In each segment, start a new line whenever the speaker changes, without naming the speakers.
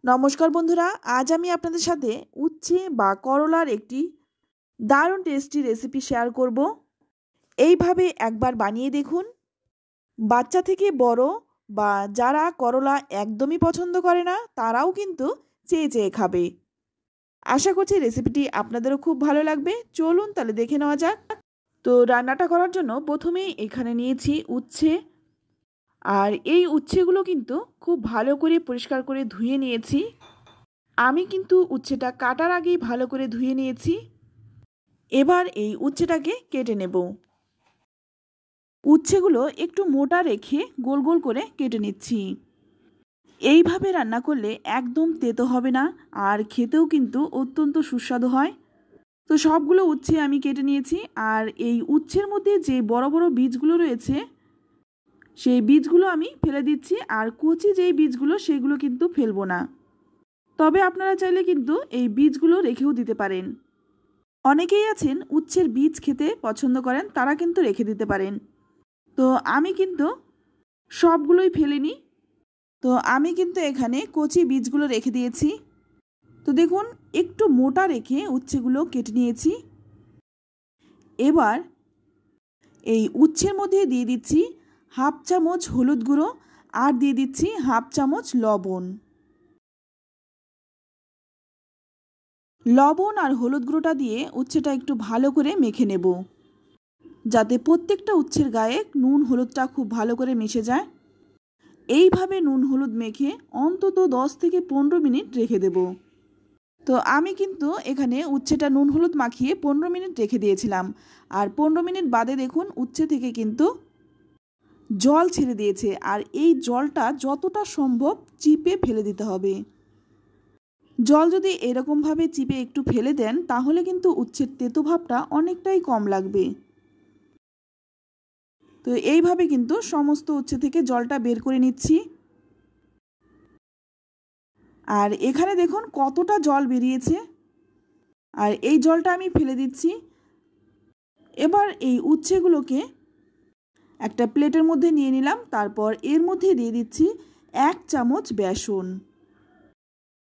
নমস্কার বন্ধুরা, আজ আমি আপনাদের সাথে উচ্ছে বা করলার একটি দারুণ টেস্টি রেসিপি শেয়ার করব। এইভাবে একবার বানিয়ে দেখুন। বাচ্চা থেকে বড় বা যারা করলা একদমই পছন্দ করে না তারাও কিন্তু চেয়ে চেয়ে খাবে। আশা করছি রেসিপিটি আপনাদেরও খুব ভালো লাগবে। চলুন তাহলে দেখে নেওয়া যাক। তো রান্নাটা করার জন্য প্রথমেই এখানে নিয়েছি উচ্ছে, আর এই উচ্ছেগুলো কিন্তু খুব ভালো করে পরিষ্কার করে ধুয়ে নিয়েছি। আমি কিন্তু উচ্ছেটা কাটার আগেই ভালো করে ধুয়ে নিয়েছি। এবার এই উচ্ছেটাকে কেটে নেব। উচ্ছেগুলো একটু মোটা রেখে গোল গোল করে কেটে নিচ্ছি। এইভাবে রান্না করলে একদম তেতো হবে না, আর খেতেও কিন্তু অত্যন্ত সুস্বাদু হয়। তো সবগুলো উচ্ছে আমি কেটে নিয়েছি, আর এই উচ্ছের মধ্যে যে বড় বড় বীজগুলো রয়েছে সেই বীজগুলো আমি ফেলে দিচ্ছি, আর কচি যেই বীজগুলো সেগুলো কিন্তু ফেলবো না। তবে আপনারা চাইলে কিন্তু এই বীজগুলো রেখেও দিতে পারেন। অনেকেই আছেন উচ্ছের বীজ খেতে পছন্দ করেন, তারা কিন্তু রেখে দিতে পারেন। তো আমি কিন্তু সবগুলোই ফেলিনি। তো আমি কিন্তু এখানে কচি বীজগুলো রেখে দিয়েছি। তো দেখুন, একটু মোটা রেখে উচ্ছেগুলো কেটে নিয়েছি। এবার এই উচ্ছের মধ্যে দিয়ে দিচ্ছি হাফ চামচ হলুদ গুঁড়ো, আর দিয়ে দিচ্ছি হাফ চামচ লবণ। লবণ আর হলুদ গুঁড়োটা দিয়ে উচ্ছেটা একটু ভালো করে মেখে নেব, যাতে প্রত্যেকটা উচ্ছের গায়ে নুন হলুদটা খুব ভালো করে মিশে যায়। এইভাবে নুন হলুদ মেখে অন্তত 10 থেকে 15 মিনিট রেখে দেব। তো আমি কিন্তু এখানে উচ্ছেটা নুন হলুদ মাখিয়ে 15 মিনিট রেখে দিয়েছিলাম, আর 15 মিনিট বাদে দেখুন উচ্ছে থেকে কিন্তু জল ছেড়ে দিয়েছে, আর এই জলটা যতটা সম্ভব চিপে ফেলে দিতে হবে। জল যদি এরকমভাবে চিপে একটু ফেলে দেন তাহলে কিন্তু উচ্ছের তেতো ভাবটা অনেকটাই কম লাগবে। তো এইভাবে কিন্তু সমস্ত উচ্ছে থেকে জলটা বের করে নিচ্ছি। আর এখানে দেখুন কতটা জল বেরিয়েছে, আর এই জলটা আমি ফেলে দিচ্ছি। এবার এই উচ্ছেগুলোকে একটা প্লেটের মধ্যে নিয়ে নিলাম, তারপর এর মধ্যে দিয়ে দিচ্ছি 1 চামচ বেসন।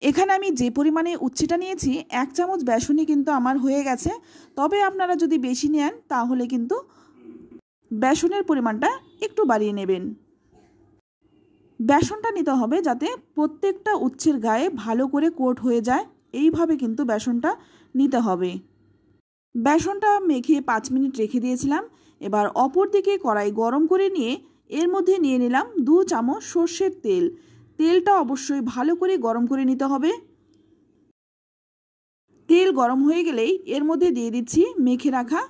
এখানে আমি যে পরিমাণে উচ্ছেটা নিয়েছি 1 চামচ বেসনই কিন্তু আমার হয়ে গেছে। তবে আপনারা যদি বেশি নেন তাহলে কিন্তু বেসনের পরিমাণটা একটু বাড়িয়ে নেবেন। বেসনটা নিতে হবে যাতে প্রত্যেকটা উচ্ছের গায়ে ভালো করে কোট হয়ে যায়, এইভাবে কিন্তু বেসনটা নিতে হবে। বেসনটা মেখে 5 মিনিট রেখে দিয়েছিলাম। এবার অপর দিকে কড়াই গরম করে নিয়ে এর মধ্যে নিয়ে নিলাম 2 চামচ সর্ষের তেল। তেলটা অবশ্যই ভালো করে গরম করে নিতে হবে। তেল গরম হয়ে গেলেই এর মধ্যে দিয়ে দিচ্ছি মেখে রাখা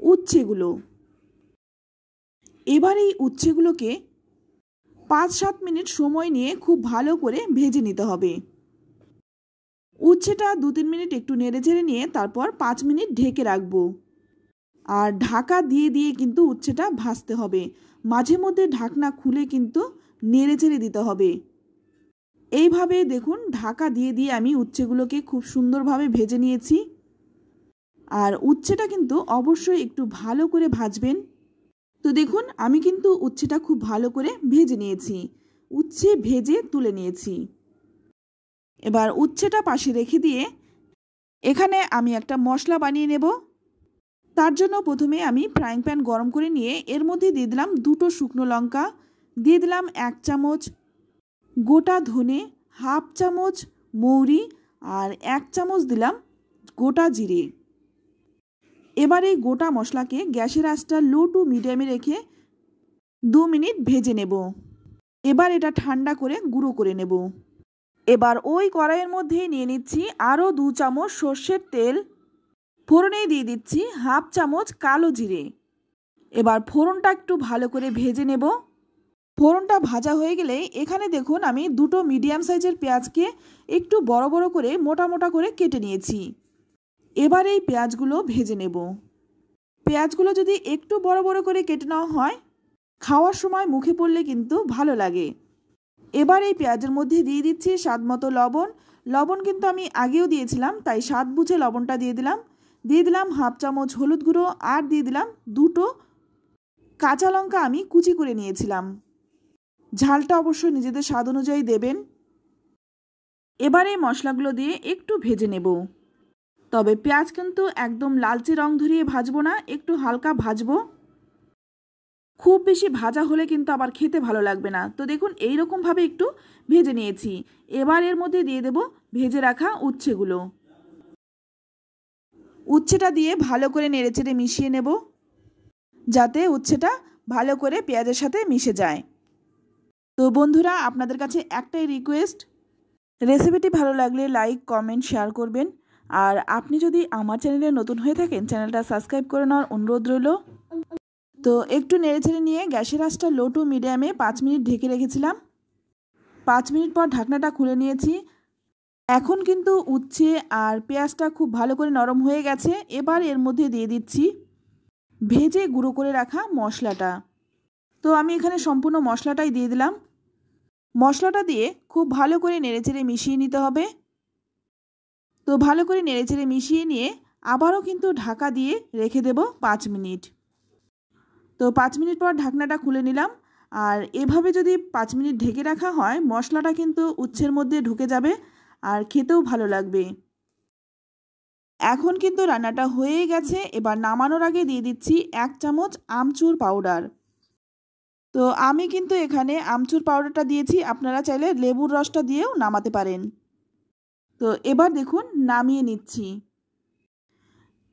উচ্ছেগুলো। এবার এই উচ্ছেগুলোকে 5-7 মিনিট সময় নিয়ে খুব ভালো করে ভেজে নিতে হবে। উচ্ছেটা 2-3 মিনিট একটু নেড়েচেড়ে নিয়ে তারপর 5 মিনিট ঢেকে রাখবো। আর ঢাকা দিয়ে দিয়ে কিন্তু উচ্ছেটা ভাজতে হবে। মাঝে মধ্যে ঢাকনা খুলে কিন্তু নেড়েচেড়ে দিতে হবে। এইভাবে দেখুন ঢাকা দিয়ে দিয়ে আমি উচ্ছেগুলোকে খুব সুন্দরভাবে ভেজে নিয়েছি। আর উচ্ছেটা কিন্তু অবশ্যই একটু ভালো করে ভাজবেন। তো দেখুন আমি কিন্তু উচ্ছেটা খুব ভালো করে ভেজে নিয়েছি। উচ্ছে ভেজে তুলে নিয়েছি। এবার উচ্ছেটা পাশে রেখে দিয়ে এখানে আমি একটা মশলা বানিয়ে নেব। তার জন্য প্রথমে আমি ফ্রাইং প্যান গরম করে নিয়ে এর মধ্যে দিয়ে দিলাম 2টো শুকনো লঙ্কা, দিয়ে দিলাম 1 চামচ গোটা ধনে, হাফ চামচ মৌরি, আর 1 চামচ দিলাম গোটা জিরে। এবার এই গোটা মশলাকে গ্যাসের আঁচটা লো টু মিডিয়ামে রেখে 2 মিনিট ভেজে নেব। এবার এটা ঠান্ডা করে গুঁড়ো করে নেব। এবার ওই কড়াইয়ের মধ্যেই নিয়ে নিচ্ছি আরও 2 চামচ সর্ষের তেল। ফোড়নে দিয়ে দিচ্ছি হাফ চামচ কালো জিরে। এবার ফোড়নটা একটু ভালো করে ভেজে নেব। ফোড়নটা ভাজা হয়ে গেলে এখানে দেখুন আমি 2টো মিডিয়াম সাইজের পেঁয়াজকে একটু বড় বড় করে মোটা মোটা করে কেটে নিয়েছি। এবার এই পেঁয়াজগুলো ভেজে নেব। পেঁয়াজগুলো যদি একটু বড় বড় করে কেটে নেওয়া হয় খাওয়ার সময় মুখে পড়লে কিন্তু ভালো লাগে। এবার এই পেঁয়াজের মধ্যে দিয়ে দিচ্ছি স্বাদ মতো লবণ। লবণ কিন্তু আমি আগেও দিয়েছিলাম, তাই স্বাদ বুঝে লবণটা দিয়ে দিলাম। দিয়ে দিলাম হাফ চামচ হলুদ গুঁড়ো, আর দিয়ে দিলাম 2টো কাঁচা লঙ্কা আমি কুচি করে নিয়েছিলাম। ঝালটা অবশ্যই নিজেদের স্বাদ অনুযায়ী দেবেন। এবার এই মশলাগুলো দিয়ে একটু ভেজে নেব। তবে পেঁয়াজ কিন্তু একদম লালচে রং ধরিয়ে ভাজবো না, একটু হালকা ভাজবো। খুব বেশি ভাজা হলে কিন্তু আবার খেতে ভালো লাগবে না। তো দেখুন এইরকমভাবে একটু ভেজে নিয়েছি। এবার এর মধ্যে দিয়ে দেব ভেজে রাখা উচ্ছেগুলো। উচ্ছেটা দিয়ে ভালো করে নেড়েচেড়ে মিশিয়ে নেব, যাতে উচ্ছেটা ভালো করে পেঁয়াজের সাথে মিশে যায়। তো বন্ধুরা, আপনাদের কাছে একটাই রিকোয়েস্ট, রেসিপিটি ভালো লাগলে লাইক, কমেন্ট, শেয়ার করবেন। আর আপনি যদি আমার চ্যানেলে নতুন হয়ে থাকেন, চ্যানেলটা সাবস্ক্রাইব করে নেওয়ার অনুরোধ রইল। তো একটু নেড়েচেড়ে নিয়ে গ্যাসের আঁচটা লো টু মিডিয়ামে 5 মিনিট ঢেকে রেখেছিলাম। 5 মিনিট পর ঢাকনাটা খুলে নিয়েছি। এখন কিন্তু উচ্ছে আর পেঁয়াজটা খুব ভালো করে নরম হয়ে গেছে। এবার এর মধ্যে দিয়ে দিচ্ছি ভেজে গুঁড়ো করে রাখা মশলাটা। তো আমি এখানে সম্পূর্ণ মশলাটাই দিয়ে দিলাম। মশলাটা দিয়ে খুব ভালো করে নেড়েচেড়ে মিশিয়ে নিতে হবে। তো ভালো করে নেড়েচেড়ে মিশিয়ে নিয়ে আবারও কিন্তু ঢাকা দিয়ে রেখে দেব 5 মিনিট। তো 5 মিনিট পর ঢাকনাটা খুলে নিলাম। আর এভাবে যদি 5 মিনিট ঢেকে রাখা হয়, মশলাটা কিন্তু উচ্ছের মধ্যে ঢুকে যাবে আর খেতেও ভালো লাগবে। এখন কিন্তু রান্নাটা হয়ে গেছে। এবার নামানোর আগে দিয়ে দিচ্ছি 1 চামচ আমচুর পাউডার। তো আমি কিন্তু এখানে আমচুর পাউডারটা দিয়েছি, আপনারা চাইলে লেবুর রসটা দিয়েও নামাতে পারেন। তো এবার দেখুন নামিয়ে নিচ্ছি।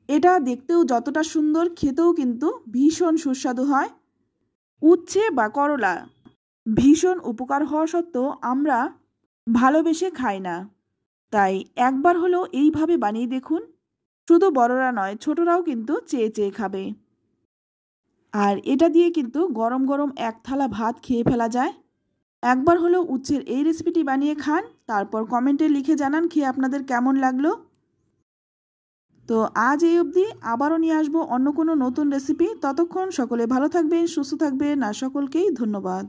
এটা দেখতেও যতটা সুন্দর, খেতেও কিন্তু ভীষণ সুস্বাদু হয়। উচ্ছে বা করলা ভীষণ উপকার হওয়া সত্ত্বেও আমরা ভালোবেসে খাই না। তাই একবার হলেও এইভাবে বানিয়ে দেখুন। শুধু বড়রা নয়, ছোটরাও কিন্তু চেয়ে চেয়ে খাবে। আর এটা দিয়ে কিন্তু গরম গরম 1 থালা ভাত খেয়ে ফেলা যায়। একবার হলেও উচ্ছের এই রেসিপিটি বানিয়ে খান, তারপর কমেন্টে লিখে জানান খেয়ে আপনাদের কেমন লাগলো। তো আজ এই অবধি, আবারও নিয়ে আসবো অন্য কোনো নতুন রেসিপি। ততক্ষণ সকলে ভালো থাকবেন, সুস্থ থাকবেন, আর সকলকেই ধন্যবাদ।